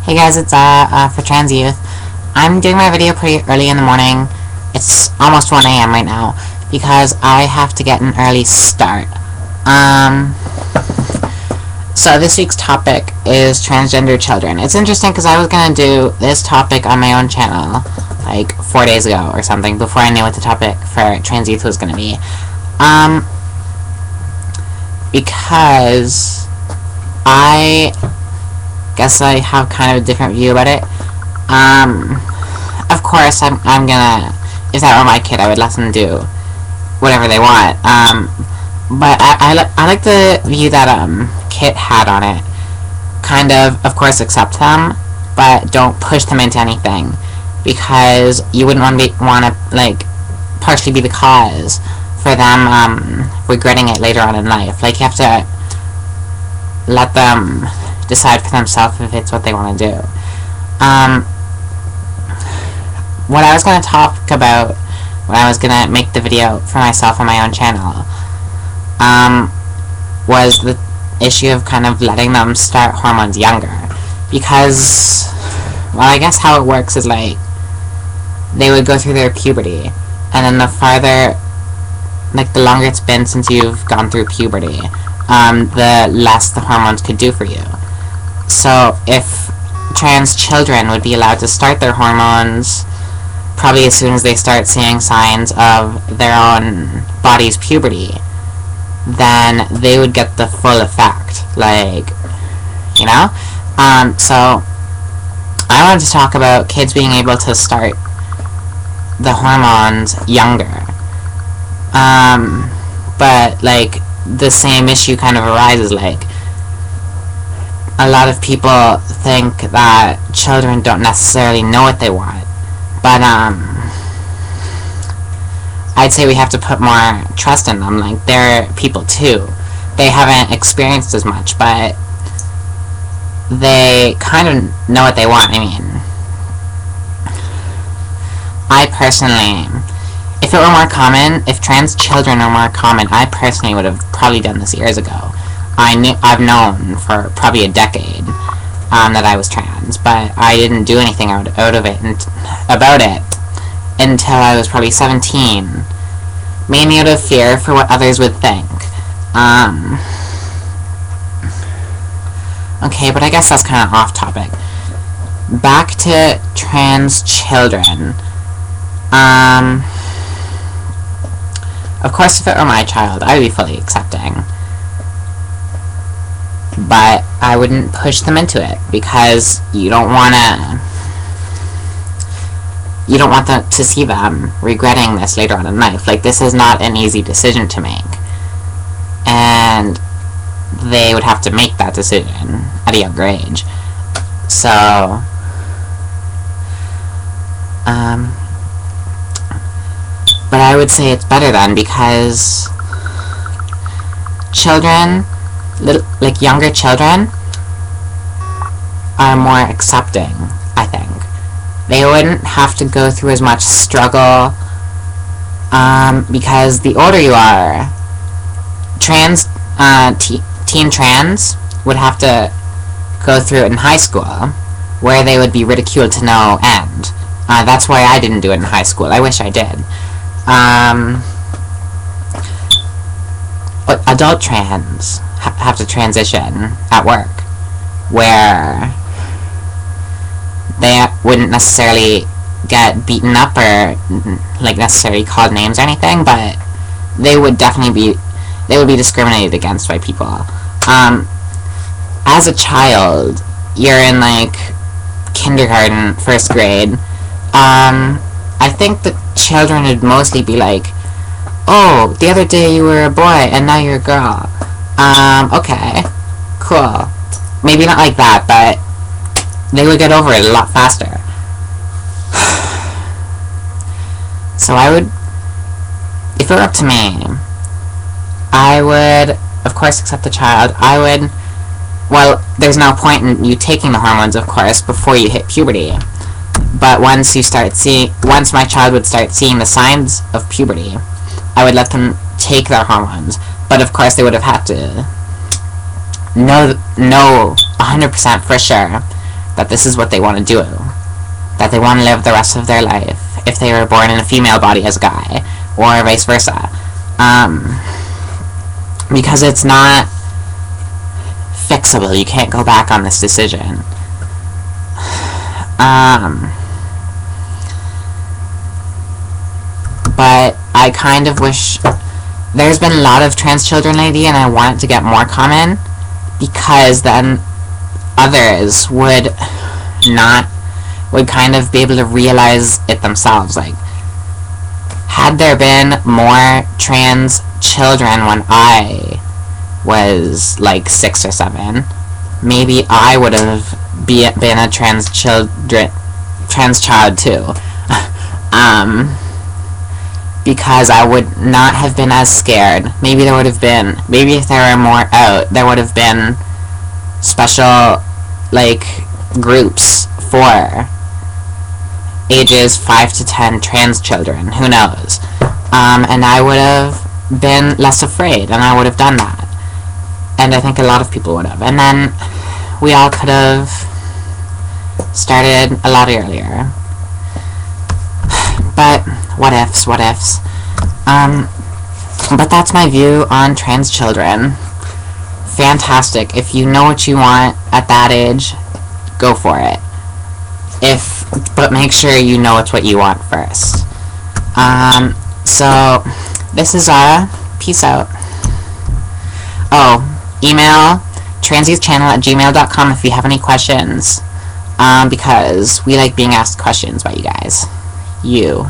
Hey guys, it's Zara for Trans Youth. I'm doing my video pretty early in the morning. It's almost 1 a.m. right now because I have to get an early start. So this week's topic is transgender children. It's interesting because I was going to do this topic on my own channel like 4 days ago or something before I knew what the topic for Trans Youth was going to be. Because I guess I have kind of a different view about it. Of course, I'm gonna, if that were my kid, I would let them do whatever they want. But I like the view that Kit had on it. Kind of course, accept them, but don't push them into anything, because you wouldn't want to like partially be the cause for them regretting it later on in life. Like, you have to let them decide for themselves if it's what they want to do. What I was going to talk about when I was going to make the video for myself on my own channel was the issue of kind of letting them start hormones younger. Because, well, I guess how it works is like they would go through their puberty, and then the farther, like the longer it's been since you've gone through puberty, the less the hormones could do for you. So if trans children would be allowed to start their hormones probably as soon as they start seeing signs of their own body's puberty, then they would get the full effect, like, you know? So I wanted to talk about kids being able to start the hormones younger. But, like, the same issue kind of arises, like, a lot of people think that children don't necessarily know what they want, but I'd say we have to put more trust in them. Like, they're people too. They haven't experienced as much, but they kind of know what they want. I mean, I personally, if it were more common, if trans children were more common, I personally would have probably done this years ago. I've known for probably a decade that I was trans, but I didn't do anything out of it about it until I was probably 17, mainly out of fear for what others would think. Okay, but I guess that's kind of off topic. Back to trans children. Of course, if it were my child, I would be fully accepting. But I wouldn't push them into it, because you don't want them to see them regretting this later on in life. Like, this is not an easy decision to make, and they would have to make that decision at a younger age. So but I would say it's better then, because children, like younger children, are more accepting, I think. They wouldn't have to go through as much struggle, because the older you are, teen trans would have to go through it in high school, where they would be ridiculed to no end. That's why I didn't do it in high school. I wish I did. Adult trans have to transition at work, where they wouldn't necessarily get beaten up or like necessarily called names or anything, but they would definitely be discriminated against by people. As a child, you're in like kindergarten, first grade. I think the children would mostly be like, oh, the other day you were a boy and now you're a girl. Okay, cool. Maybe not like that, but they would get over it a lot faster. So I would, if it were up to me, I would, of course, accept the child. I would, well, there's no point in you taking the hormones, of course, before you hit puberty. But once my child would start seeing the signs of puberty, I would let them take their hormones. But of course, they would have had to know 100% for sure that this is what they want to do, that they want to live the rest of their life if they were born in a female body as a guy, or vice versa. Because it's not fixable. You can't go back on this decision. But I kind of wish... There's been a lot of trans children lately, and I want it to get more common, because then others would kind of be able to realize it themselves. Like, had there been more trans children when I was like 6 or 7, maybe I would have been a trans child too. Because I would not have been as scared. Maybe if there were more out, there would have been special, like, groups for ages 5 to 10 trans children. Who knows? And I would have been less afraid, and I would have done that. And I think a lot of people would have. And then we all could have started a lot earlier. But what ifs. But that's my view on trans children. Fantastic. If you know what you want at that age, go for it. But make sure you know it's what you want first. So, this is Zara. Peace out. Oh, email transiestchannel@gmail.com if you have any questions. Because we like being asked questions by you guys. You.